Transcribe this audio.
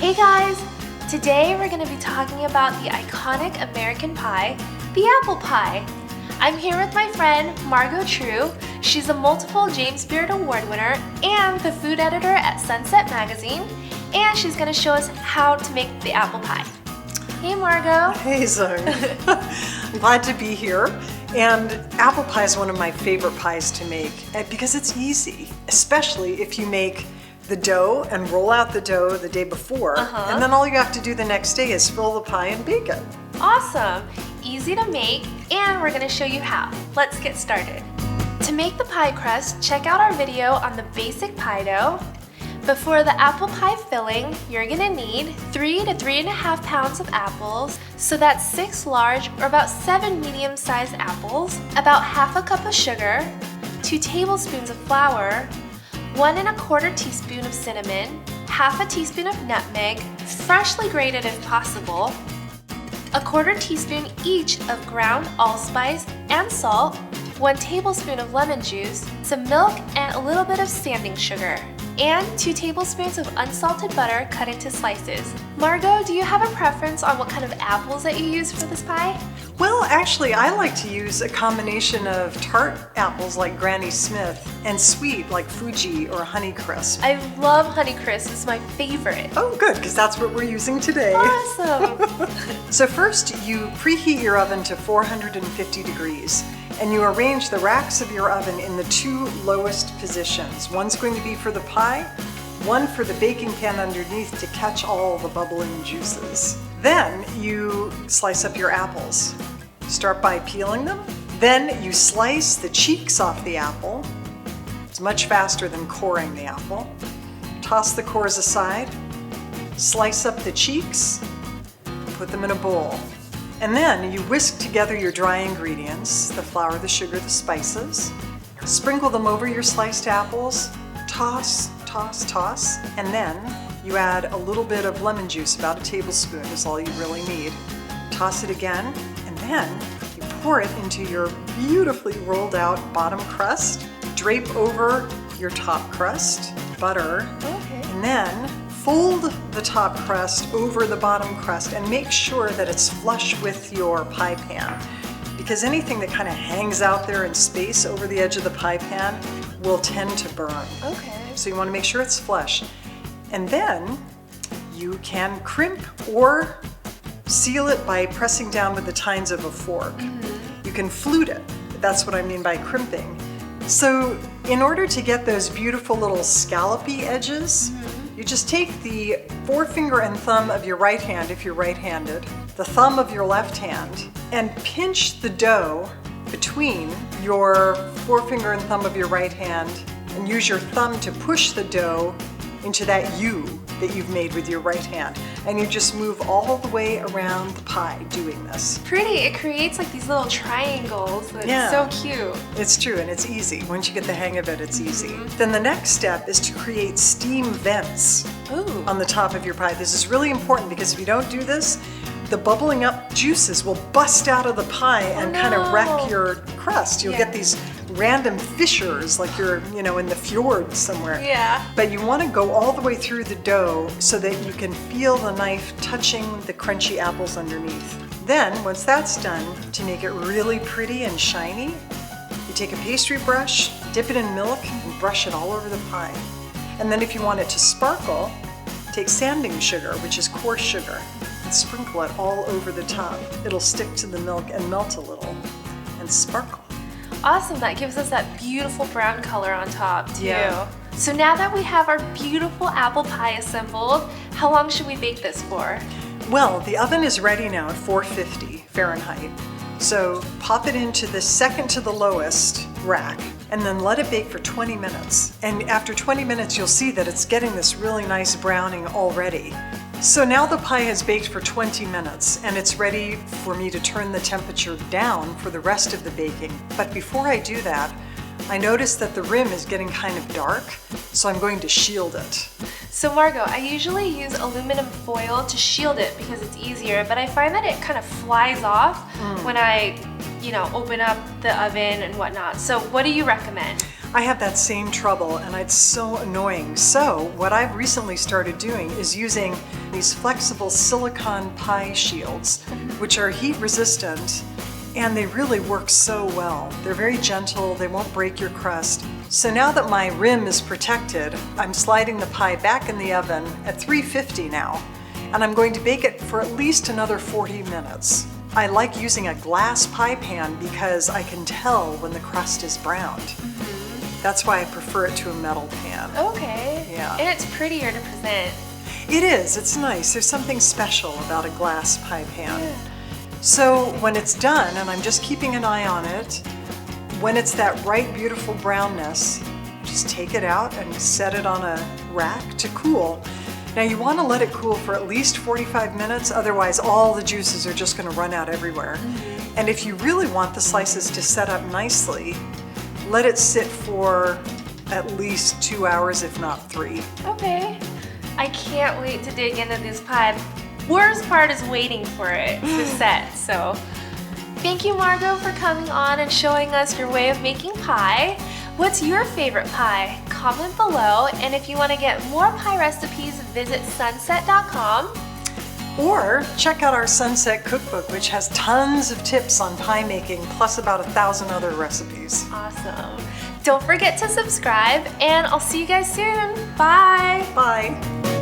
Hey guys! Today we're going to be talking about the iconic American pie, the apple pie. I'm here with my friend Margo True. She's a multiple James Beard Award winner and the food editor at Sunset Magazine, and she's going to show us how to make the apple pie. Hey Margo! Hey Zoe! I'm glad to be here. And apple pie is one of my favorite pies to make because it's easy, especially if you make the dough and roll out the dough the day before, and then all you have to do the next day is fill the pie and bake it. Awesome! Easy to make, and we're going to show you how. Let's get started. To make the pie crust, check out our video on the basic pie dough. But for the apple pie filling, you're going to need 3 to 3.5 pounds of apples, so that's 6 large or about 7 medium-sized apples, about half a cup of sugar, 2 tablespoons of flour, 1 1/4 teaspoon of cinnamon, half a teaspoon of nutmeg, freshly grated if possible, 1/4 teaspoon each of ground allspice and salt, 1 tablespoon of lemon juice, some milk, and a little bit of sanding sugar, and 2 tablespoons of unsalted butter cut into slices. Margo, do you have a preference on what kind of apples that you use for this pie? Well, actually, I like to use a combination of tart apples like Granny Smith and sweet like Fuji or Honeycrisp. I love Honeycrisp, it's my favorite. Oh, good, because that's what we're using today. Awesome! So first, you preheat your oven to 450 degrees, and you arrange the racks of your oven in the 2 lowest positions. One's going to be for the pie, one for the baking pan underneath to catch all the bubbling juices. Then you slice up your apples. Start by peeling them. Then you slice the cheeks off the apple. It's much faster than coring the apple. Toss the cores aside. Slice up the cheeks. Put them in a bowl. And then you whisk together your dry ingredients, the flour, the sugar, the spices. Sprinkle them over your sliced apples. Toss, toss, toss. And then you add a little bit of lemon juice, about a tablespoon is all you really need. Toss it again, and then you pour it into your beautifully rolled out bottom crust. Drape over your top crust, butter, and then fold the top crust over the bottom crust and make sure that it's flush with your pie pan, because anything that kind of hangs out there in space over the edge of the pie pan will tend to burn. Okay. So you want to make sure it's flush. And then you can crimp or seal it by pressing down with the tines of a fork. You can flute it. That's what I mean by crimping. So in order to get those beautiful little scallopy edges, you just take the forefinger and thumb of your right hand, if you're right-handed, the thumb of your left hand, and pinch the dough between your forefinger and thumb of your right hand, and use your thumb to push the dough into that U that you've made with your right hand. And you just move all the way around the pie doing this. Pretty, it creates like these little triangles. It's so cute. It's true, and it's easy. Once you get the hang of it, it's easy. Then the next step is to create steam vents on the top of your pie. This is really important because if you don't do this, the bubbling up juices will bust out of the pie and kind of wreck your crust. You'll get these random fissures like you're, in the fjord somewhere. Yeah. But you want to go all the way through the dough so that you can feel the knife touching the crunchy apples underneath. Then, once that's done, to make it really pretty and shiny, you take a pastry brush, dip it in milk, and brush it all over the pie. And then if you want it to sparkle, take sanding sugar, which is coarse sugar, and sprinkle it all over the top. It'll stick to the milk and melt a little and sparkle. Awesome, that gives us that beautiful brown color on top too. Yeah. So now that we have our beautiful apple pie assembled, how long should we bake this for? Well, the oven is ready now at 450 Fahrenheit. So pop it into the second to the lowest rack and then let it bake for 20 minutes. And after 20 minutes, you'll see that it's getting this really nice browning already. So now the pie has baked for 20 minutes and it's ready for me to turn the temperature down for the rest of the baking. But before I do that, I noticed that the rim is getting kind of dark, so I'm going to shield it. So Margo, I usually use aluminum foil to shield it because it's easier, but I find that it kind of flies off when I, open up the oven and whatnot. So what do you recommend? I have that same trouble and it's so annoying. So what I've recently started doing is using these flexible silicone pie shields, which are heat resistant, and they really work so well. They're very gentle, they won't break your crust. So now that my rim is protected, I'm sliding the pie back in the oven at 350 now, and I'm going to bake it for at least another 40 minutes. I like using a glass pie pan because I can tell when the crust is browned. That's why I prefer it to a metal pan. Okay. Yeah. And it's prettier to present. It is, it's nice. There's something special about a glass pie pan. Yeah. So when it's done, and I'm just keeping an eye on it, when it's that right beautiful brownness, just take it out and set it on a rack to cool. Now you want to let it cool for at least 45 minutes, otherwise all the juices are just going to run out everywhere. And if you really want the slices to set up nicely, let it sit for at least 2 hours, if not 3. Okay. I can't wait to dig into this pie. Worst part is waiting for it to set, so. Thank you, Margo, for coming on and showing us your way of making pie. What's your favorite pie? Comment below, and if you want to get more pie recipes, visit sunset.com. Or check out our Sunset cookbook, which has tons of tips on pie making, plus about 1,000 other recipes. Awesome. Don't forget to subscribe, and I'll see you guys soon. Bye. Bye.